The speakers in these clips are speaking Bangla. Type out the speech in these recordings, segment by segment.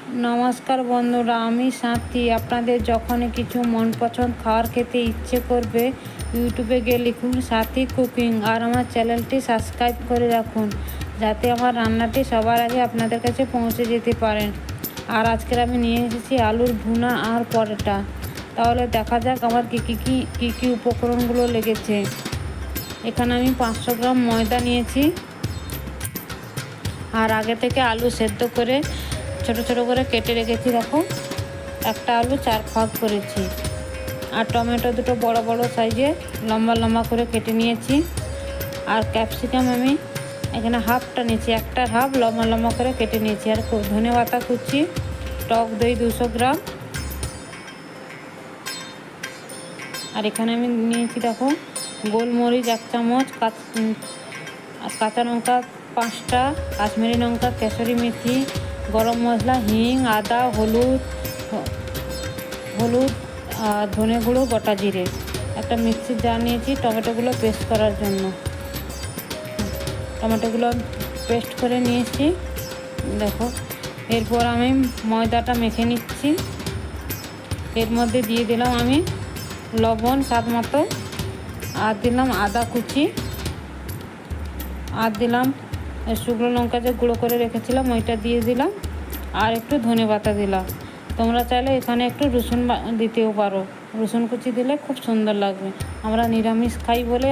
নমস্কার বন্ধুরা, আমি সাথী। আপনাদের যখনই কিছু মন পছন্দ খাবার খেতে ইচ্ছে করবে, ইউটিউবে গিয়ে লিখুন সাথী কুকিং আর আমার চ্যানেলটি সাবস্ক্রাইব করে রাখুন, যাতে আমার রান্নাটি সবার আগে আপনাদের কাছে পৌঁছে যেতে পারেন। আর আজকের আমি নিয়ে এসেছি আলুর ভুনা আর পরোটা। তাহলে দেখা যাক আমার কী উপকরণগুলো লেগেছে। এখানে আমি 500 গ্রাম ময়দা নিয়েছি, আর আগে থেকে আলু সেদ্ধ করে ছোট ছোট করে কেটে রেখেছি। দেখো, একটা আলু 4 ভাগ করেছি। আর টমেটো দুটো বড় বড় সাইজে লম্বা লম্বা করে কেটে নিয়েছি। আর ক্যাপসিকাম আমি এখানে হাফটা নিয়েছি, একটার হাফ লম্বা লম্বা করে কেটে নিয়েছি। আর ধনে পাতা কুচি, টক দই 200 গ্রাম। আর এখানে আমি নিয়েছি দেখো গোলমরিচ 1 চামচ, কাঁচা লঙ্কা 5টা, কাশ্মীরি লঙ্কা, কেশরি মেথি, গরম মশলা, হিং, আদা, হলুদ আর ধনে গুঁড়ো, গোটা জিরে। একটা মিক্সির জার নিয়েছি টমেটোগুলো পেস্ট করার জন্য। টমেটোগুলো পেস্ট করে নিয়েছি দেখো। এরপর আমি ময়দাটা মেখে নিচ্ছি। এর মধ্যে দিয়ে দিলাম আমি লবণ স্বাদ মতো, আর দিলাম আদা কুচি, আর দিলাম শুকনো লঙ্কা যে গুঁড়ো করে রেখেছিলাম ওইটা দিয়ে দিলাম, আর একটু ধনে পাতা দিলাম। তোমরা চাইলে এখানে একটু রসুন দিতেও পারো, রসুন কুচি দিলে খুব সুন্দর লাগবে। আমরা নিরামিষ খাই বলে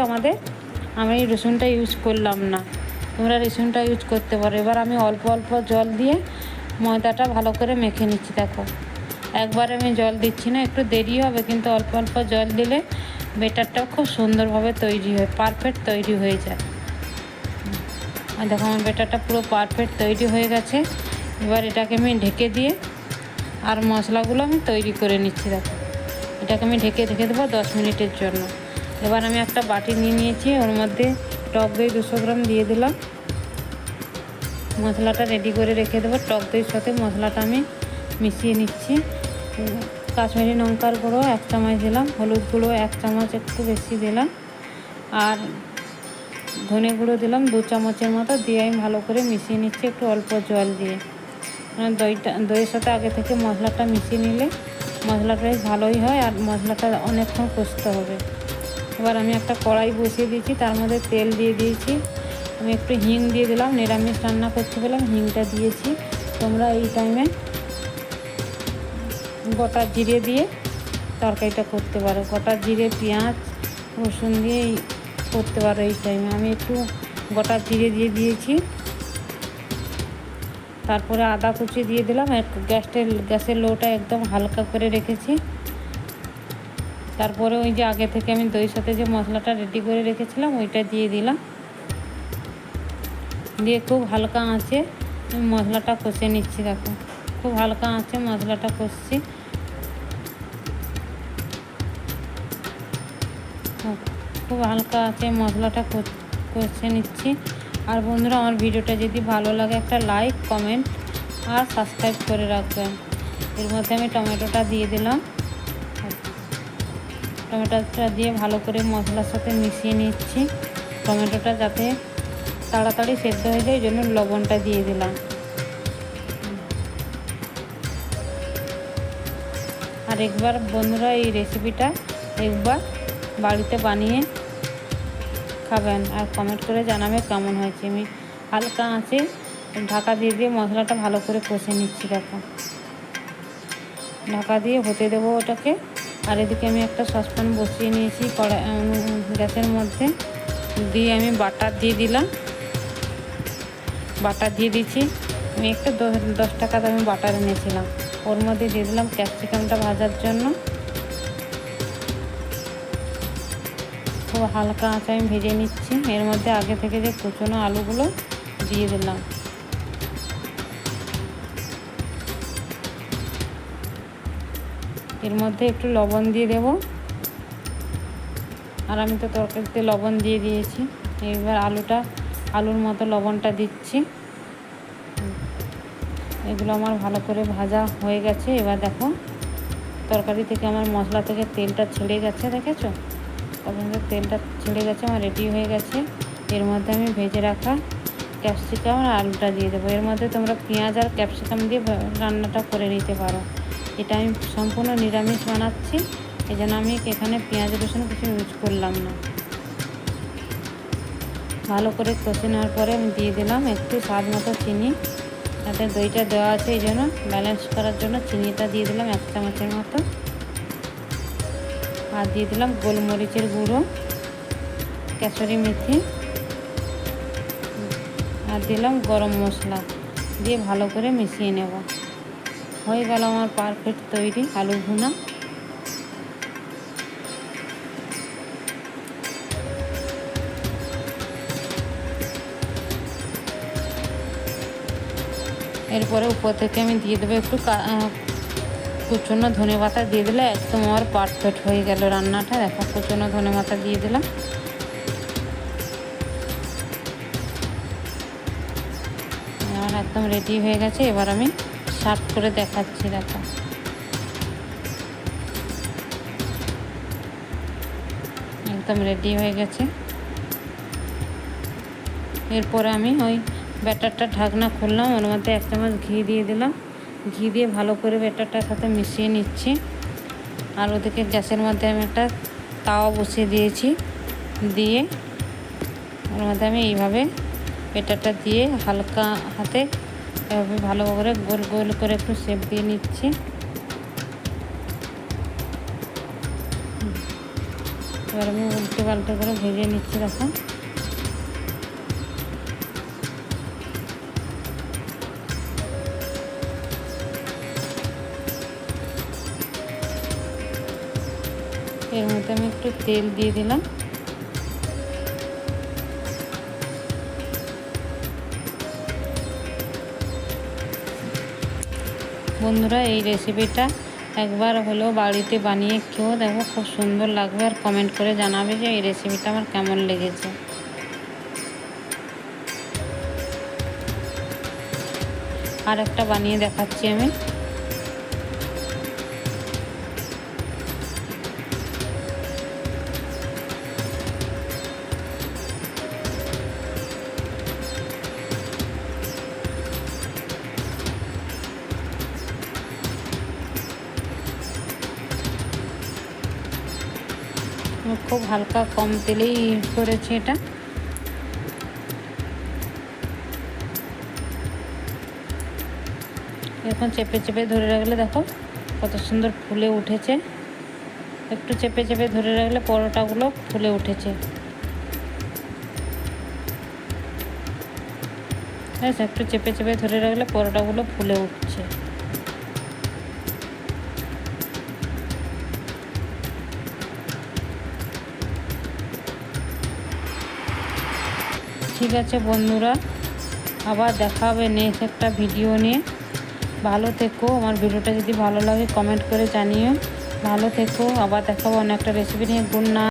আমি রসুনটা ইউজ করলাম না, তোমরা রসুনটা ইউজ করতে পারো। এবার আমি অল্প অল্প জল দিয়ে ময়দাটা ভালো করে মেখে নিচ্ছি। দেখো, একবারে আমি জল দিচ্ছি না, একটু দেরি হবে, কিন্তু অল্প অল্প জল দিলে ব্যাটারটা খুব সুন্দরভাবে তৈরি হয়, পারফেক্ট তৈরি হয়ে যায়। আর দেখো আমার ব্যাটারটা পুরো পারফেক্ট তৈরি হয়ে গেছে। এবার এটাকে আমি ঢেকে দিয়ে আর মশলাগুলো আমি তৈরি করে নিচ্ছি। দেখো, এটাকে আমি ঢেকে রেখে দেবো 10 মিনিটের জন্য। এবার আমি একটা বাটি নিয়ে নিয়েছি, ওর মধ্যে টক দই 200 গ্রাম দিয়ে দিলাম। মশলাটা রেডি করে রেখে দেবো। টক দইয়ের সাথে মশলাটা আমি মিশিয়ে নিচ্ছি। কাশ্মীরি লঙ্কার গুঁড়ো 1 চামচ দিলাম, হলুদ গুঁড়ো 1 চামচ, একটু বেশি দিলাম, আর ধনে গুঁড়ো দিলাম 2 চামচের মতো। দিয়ে আমি ভালো করে মিশিয়ে নিচ্ছি একটু অল্প জল দিয়ে। দইয়ের সাথে আগে থেকে মশলাটা মিশিয়ে নিলে মশলাটা বেশ ভালোই হয়, আর মশলাটা অনেকক্ষণ কষতে হবে। এবার আমি একটা কড়াই বসিয়ে দিয়েছি, তার মধ্যে তেল দিয়ে দিয়েছি। আমি একটু হিং দিয়ে দিলাম, নিরামিষ রান্না করছি বলে হিংটা দিয়েছি। তোমরা এই টাইমে গোটা জিরে দিয়ে তরকারিটা করতে পারো, গোটা জিরে, পেঁয়াজ, রসুন দিয়ে করতে পারো এই টাইমে। আমি একটু গোটা জিরে দিয়ে দিয়েছি, তারপরে আদা কুচি দিয়ে দিলাম। গ্যাসের লোটা একদম হালকা করে রেখেছি। তারপরে ওই যে আগে থেকে আমি দইয়ের সাথে যে মশলাটা রেডি করে রেখেছিলাম ওইটা দিয়ে দিলাম। দিয়ে খুব হালকা আঁচে মশলাটা কষে নিচ্ছি। দেখো, খুব হালকা আঁচে মশলাটা কষছি। খুব হালকা আঁচে মশলাটা কষে নিচ্ছি। আর বন্ধুরা, আমার ভিডিওটা যদি ভালো লাগে একটা লাইক, কমেন্ট আর সাবস্ক্রাইব করে রাখবেন। এর মধ্যে আমি টমেটোটা দিয়ে দিলাম। টমেটোটা দিয়ে ভালো করে মশলার সাথে মিশিয়ে নিচ্ছি। টমেটোটা যাতে তাড়াতাড়ি সেদ্ধ হয়ে যায়, এই জন্য লবণটা দিয়ে দিলাম। আর একবার বন্ধুরা এই রেসিপিটা একবার বাড়িতে বানিয়ে খাবেন, আর কমেন্ট করে জানাবে কেমন হয়েছে। আমি হালকা আঁচে ঢাকা দিয়ে মশলাটা ভালো করে কষে নিচ্ছি। দেখো, ঢাকা দিয়ে হতে দেবো ওটাকে। আর এদিকে আমি একটা সসপ্যান বসিয়ে নিয়েছি গ্যাসের মধ্যে। দিয়ে আমি বাটার দিয়ে দিলাম, বাটার দিয়ে দিচ্ছি। আমি একটা 10 টাকা দামে বাটার এনেছিলাম, ওর মধ্যে দিয়ে দিলাম ক্যাপসিকামটা ভাজার জন্য। খুব হালকা আঁচে আমি ভেজে নিচ্ছি। এর মধ্যে আগে থেকে যে কুচনো আলুগুলো দিয়ে দিলাম। এর মধ্যে একটু লবণ দিয়ে দেব, আর আমি তো তরকারিতে লবণ দিয়ে দিয়েছি। এবার আলুর মতো লবণটা দিচ্ছি। এগুলো আমার ভালো করে ভাজা হয়ে গেছে। এবার দেখো, তরকারি থেকে আমার মশলা থেকে তেলটা ছেড়ে গেছে, দেখেছো? তেলটা ছেড়ে গেছে, আমার রেডি হয়ে গেছে। এর মধ্যে আমি ভেজে রাখা ক্যাপসিকাম আর আলুটা দিয়ে দেবো। এর মধ্যে তোমরা পেঁয়াজ আর ক্যাপসিকাম দিয়ে রান্নাটা করে নিতে পারো। এটা আমি সম্পূর্ণ নিরামিষ বানাচ্ছি, এই জন্য আমি এখানে পেঁয়াজ রসুন কিছু ইউজ করলাম না। ভালো করে কষে নেওয়ার পরে আমি দিয়ে দিলাম একটু স্বাদ মতো চিনি। তাতে দইটা দেওয়া আছে, এই জন্য ব্যালেন্স করার জন্য চিনিটা দিয়ে দিলাম 1 চামচের মতো। আর দিয়ে দিলাম গোলমরিচের গুঁড়ো, কাসুরি মেথি, আর দিলাম গরম মশলা দিয়ে ভালো করে মিশিয়ে নেব। হয়ে গেল আমার পারফেক্ট তৈরি আলু ভুনা। এরপরে উপর থেকে আমি দিয়ে দেবো একটু কুচনো ধনেপাতা দিয়ে দিলে একদম আমার পারফেক্ট হয়ে গেল রান্নাটা। দেখো কুচনো ধনেপাতা দিয়ে দিলাম। আমার একদম রেডি হয়ে গেছে। এবার আমি সার্ভ করে দেখাচ্ছি। দেখো একদম রেডি হয়ে গেছে। এরপরে আমি ওই ব্যাটারটা ঢাকনা খুললাম, ওর মধ্যে 1 চামচ ঘি দিয়ে দিলাম। ঘি দিয়ে ভালো করে ব্যাটারটার সাথে মিশিয়ে নিচ্ছি। আর ওদিকে গ্যাসের মধ্যে আমি একটা তাওয়া বসিয়ে দিয়েছি, দিয়ে ওর মধ্যে আমি এইভাবে ব্যাটারটা দিয়ে হালকা হাতে এভাবে ভালো করে গোল গোল করে একটু শেপ দিয়ে নিচ্ছি। এবার আমি উল্টে পাল্টে করে ভেজে নিচ্ছি। দেখো এর মধ্যে আমি একটু তেল দিয়ে দিলাম। বন্ধুরা এই রেসিপিটা একবার হলেও বাড়িতে বানিয়ে খেয়েও দেখো, খুব সুন্দর লাগবে। আর কমেন্ট করে জানাবে যে এই রেসিপিটা আমার কেমন লেগেছে। আর একটা বানিয়ে দেখাচ্ছি আমি। খুব হালকা কম তেলেই ইউজ করেছি এটা। এখন চেপে চেপে ধরে রাখলে দেখো কত সুন্দর ফুলে উঠেছে। একটু চেপে চেপে ধরে রাখলে পরোটাগুলো ফুলে উঠেছে। একটু চেপে চেপে ধরে রাখলে পরোটাগুলো ফুলে উঠছে। ঠিক আছে বন্ধুরা, আবার দেখা হবে নেক্সট একটা ভিডিও নিয়ে। ভালো থেকো। আমার ভিডিওটা যদি ভালো লাগে কমেন্ট করে জানিও। ভালো থেকো। আবার দেখাবো অন্য একটা রেসিপি নিয়ে। Good night.